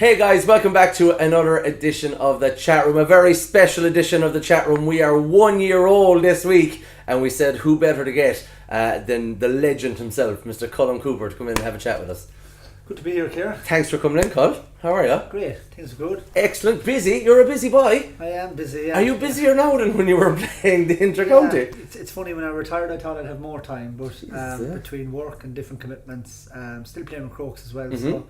Hey guys, welcome back to another edition of the chat room, a very special edition of the chat room. We are 1 year old this week, and we said who better to get than the legend himself, Mr. Colm Cooper, to come in and have a chat with us. Good to be here, Claire. Thanks for coming in, Col. How are you? Great, things are good. Excellent. Busy? You're a busy boy. I am busy, yeah. Are you busier now than when you were playing the inter-county? It's funny, when I retired I thought I'd have more time, but between work and different commitments, still playing with Crokes as well, so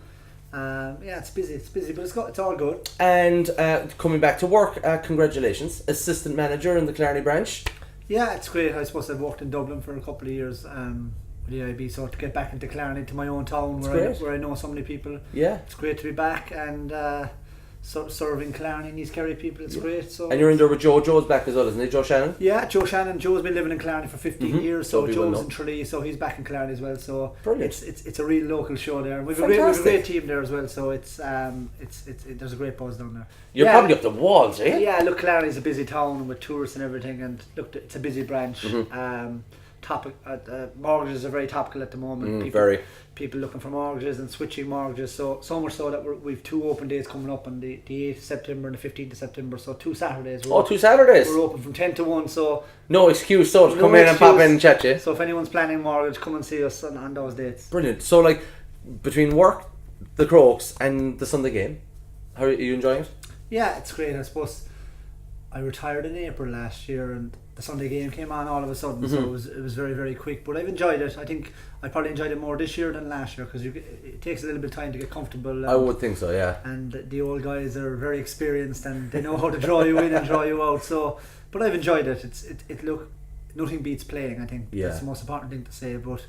it's busy, but it's all good. And coming back to work, congratulations. Assistant manager in the Killarney branch. Yeah, it's great. I suppose I've worked in Dublin for a couple of years with the IB, so to get back into Killarney, to my own town where I know so many people. Yeah, it's great to be back and serving Killarney and East Kerry people. It's great. So, and you're in there with Joe. Joe's back as well, isn't he? Joe Shannon. Yeah, Joe Shannon. Joe's been living in Killarney for 15 years, so Joe's in Tralee, so he's back in Killarney as well. So brilliant. It's a real local show there. We've a great team there as well. So it's there's a great buzz down there. You're probably up the walls, eh? Yeah, look, Killarney's a busy town with tourists and everything, and look, it's a busy branch. Mortgages are very topical at the moment. People looking for mortgages and switching mortgages, so much so that we've 2 open days coming up on the 8th of September and the 15th of September, so 2 Saturdays. 2 Saturdays? We're open from 10 to 1, so no excuse to come in and pop in and chat to you. So if anyone's planning mortgage, come and see us on those dates. Brilliant. So like, between work, the Crokes and the Sunday game, how are you enjoying it? Yeah, it's great. I suppose I retired in April last year, and the Sunday game came on all of a sudden, so it was very, very quick. But I've enjoyed it. I think I probably enjoyed it more this year than last year, because it takes a little bit of time to get comfortable. I would think so, yeah. And the old guys are very experienced, and they know how to draw you in and draw you out. So, but I've enjoyed it. Nothing beats playing. I think that's the most important thing to say. But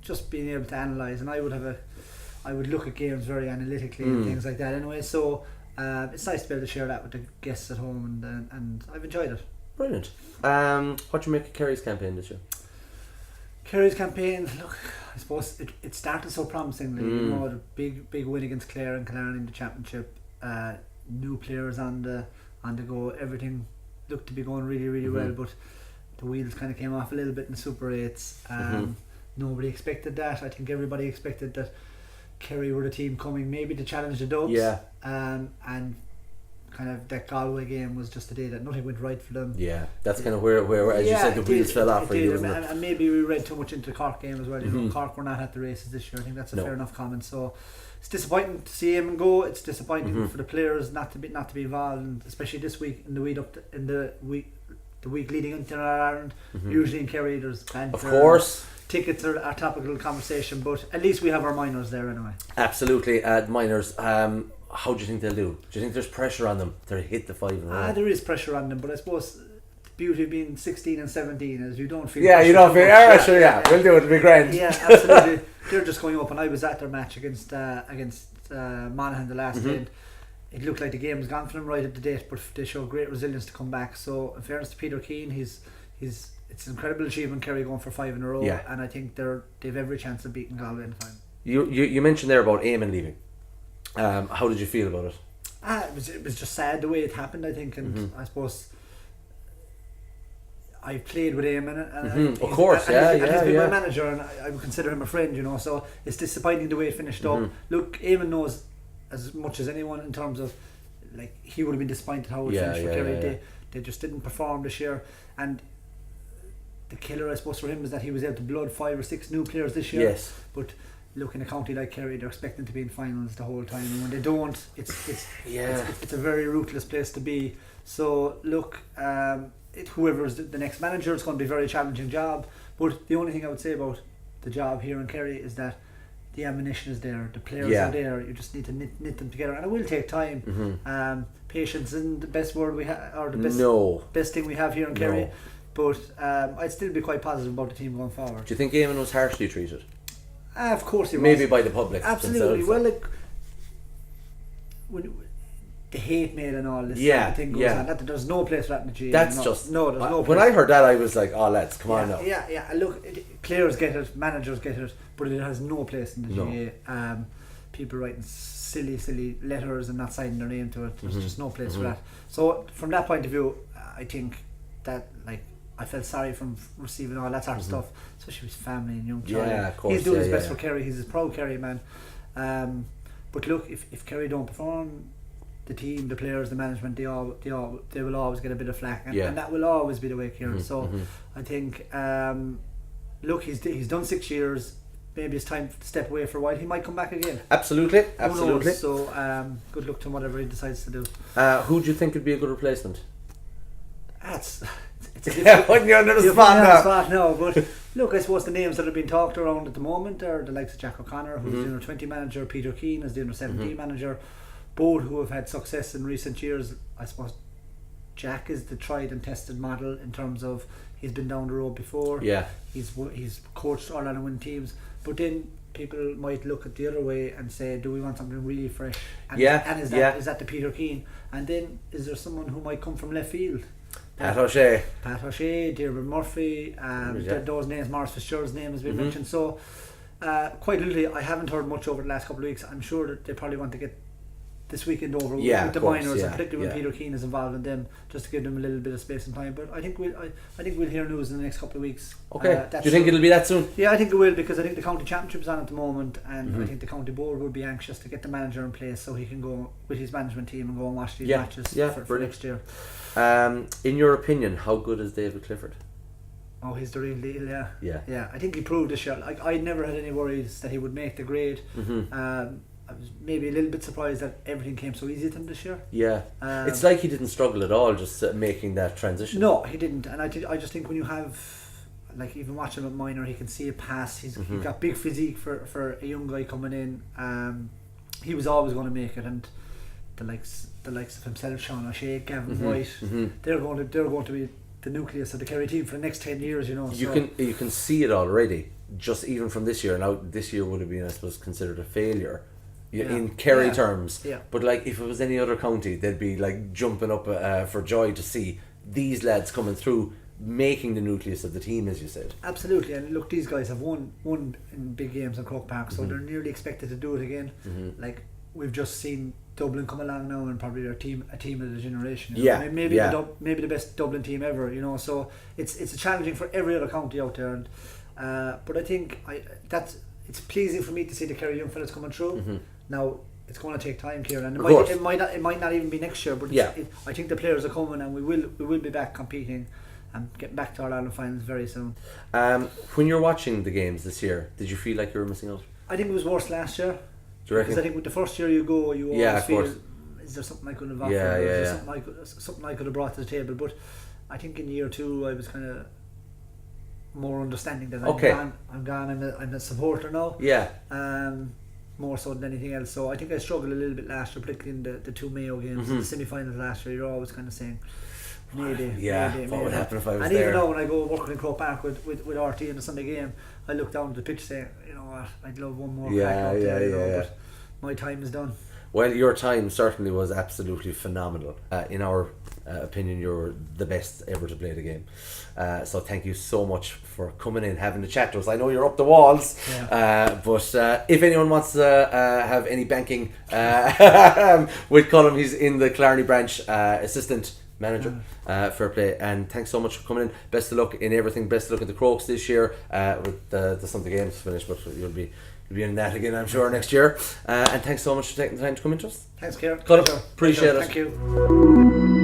just being able to analyse, and I would look at games very analytically and things like that. Anyway, so. It's nice to be able to share that with the guests at home, and I've enjoyed it. Brilliant. What do you make of Kerry's campaign this year? Kerry's campaign, look, I suppose it started so promisingly. You know, the big win against Clare and Killarney in the championship. New players on the go. Everything looked to be going really, really well, but the wheels kind of came off a little bit in the Super 8s. Nobody expected that. I think everybody expected that Kerry were the team coming maybe to challenge the Dubs, and kind of that Galway game was just the day that nothing went right for them. Yeah, that's kind of where as you said, the wheels fell off for you, and maybe we read too much into the Cork game as well. You know, Cork were not at the races this year. I think that's a fair enough comment. So it's disappointing to see him go. It's disappointing for the players not to be involved, and especially this week in the week leading into Ireland. Usually in Kerry there's banter. Of course. Tickets are a topical conversation, but at least we have our minors there anyway. Absolutely, minors. How do you think they'll do? Do you think there's pressure on them to hit the 5 in a row? There is pressure on them, but I suppose the beauty of being 16 and 17 is you don't feel. Yeah, you don't feel. We'll do it. It'll be grand. Yeah, absolutely. They're just going up, and I was at their match against Monaghan the last day. And it looked like the game was gone for them right at the date, but they showed great resilience to come back. So, in fairness to Peter Keane, it's an incredible achievement, Kerry going for 5 in a row, and I think they've every chance of beating Galway in the final. You mentioned there about Eamon leaving. How did you feel about it? It was just sad the way it happened, I think, and I suppose I played with Eamon, and of course, he's been my manager, and I would consider him a friend, you know. So it's disappointing the way it finished up. Look, Eamon knows as much as anyone in terms of, like, he would have been disappointed how it finished for Kerry. They just didn't perform this year, and the killer, I suppose, for him is that he was able to blood 5 or 6 new players this year. Yes. But look, in a county like Kerry, they're expecting to be in finals the whole time, and when they don't, it's a very ruthless place to be. So look, whoever's the next manager, it's going to be a very challenging job. But the only thing I would say about the job here in Kerry is that the ammunition is there, the players are there. You just need to knit them together, and it will take time. Patience isn't the best word we have, or the best thing we have here in Kerry. But I'd still be quite positive about the team going forward. Do you think Eamon was harshly treated? Of course he was. Maybe by the public. Absolutely. Well, like, when the hate mail and all this thing goes on, that there's no place for that in the GAA. There's no place. When I heard that, I was like, oh, lads, come on now. Yeah. Look, players get it, managers get it, but it has no place in the GAA. People writing silly letters and not signing their name to it. There's just no place for that. So from that point of view, I think that, like, I felt sorry from receiving all that sort of stuff, especially with his family and young child. Yeah, of course. He's doing his best for Kerry. He's a proud Kerry man. But look, if Kerry don't perform, the team, the players, the management, they will always get a bit of flack, and that will always be the way, Kieran. So I think, look, he's done 6 years. Maybe it's time to step away for a while. He might come back again. Absolutely. Who knows? So good luck to him, whatever he decides to do. Who do you think would be a good replacement? It's Putting you under the spot now. But look, I suppose the names that have been talked around at the moment are the likes of Jack O'Connor, who's the under 20 manager, Peter Keane is the under 17 manager, both who have had success in recent years. I suppose Jack is the tried and tested model in terms of he's been down the road before. Yeah, he's coached All-Ireland winning teams. But then people might look at the other way and say, do we want something really fresh? And is that the Peter Keane? And then is there someone who might come from left field? Pat O'Shea, Deirdre Murphy, those names, Maurice Fitzgerald's name has been mentioned. So quite literally, I haven't heard much over the last couple of weeks. I'm sure that they probably want to get this weekend over with the minors, and particularly when Peter Keane is involved in them, just to give them a little bit of space and time. But I think we'll hear news in the next couple of weeks. Okay. Do you think it'll be that soon? Yeah, I think it will, because I think the county championship is on at the moment, and I think the county board will be anxious to get the manager in place so he can go with his management team and go and watch these matches for next year. In your opinion, how good is David Clifford? Oh, he's the real deal. Yeah. I think he proved this year. Like, I never had any worries that he would make the grade. I was maybe a little bit surprised that everything came so easy to him this year. Yeah, it's like he didn't struggle at all just making that transition. No, he didn't, and I just think when you have, like, even watching him at minor, he can see a pass. He's got big physique for a young guy coming in. He was always going to make it, and the likes of himself, Sean O'Shea, Gavin White, they're going to be the nucleus of the Kerry team for the next 10 years. You can see it already, just even from this year. Now, this year would have been, I suppose, considered a failure. In Kerry terms, but like if it was any other county, they'd be like jumping up for joy to see these lads coming through, making the nucleus of the team, as you said. Absolutely, and look, these guys have won in big games in Croke Park, so they're nearly expected to do it again. Like, we've just seen Dublin come along now, and probably a team of the generation. Maybe the best Dublin team ever. So it's challenging for every other county out there, and but I think it's pleasing for me to see the Kerry young fellas coming through. Now, it's going to take time, Kieran, and it might not even be next year, but I think the players are coming, and we will be back competing and getting back to our Ireland finals very soon. When you're watching the games this year, did you feel like you were missing out? I think it was worse last year. Do you reckon? Because I think with the first year you always feel, is there something I could have offered? Is there something I could have brought to the table? But I think in year two I was kind of more understanding that I'm gone. I'm a supporter now. More so than anything else. So I think I struggled a little bit last year, particularly in the two Mayo games, the semi-finals last year. You're always kind of saying, maybe. What would happen if I was and there? And even now when I go working in Croke Park with RT in the Sunday game, I look down at the pitch saying, you know what, I'd love one more crack out there, but my time is done. Well, your time certainly was absolutely phenomenal. In our opinion, you're the best ever to play the game. So thank you so much for coming in, having the chat to us. I know you're up the walls, but if anyone wants to have any banking with Colm, he's in the Killarney branch, assistant manager. Fair play, and thanks so much for coming in. Best of luck in everything. Best of luck in the Crokes this year with the Sunday games finished, but you'll be in that again, I'm sure, next year. And thanks so much for taking the time to come into us. Thanks, Kieran. Colm, appreciate it. Thank you.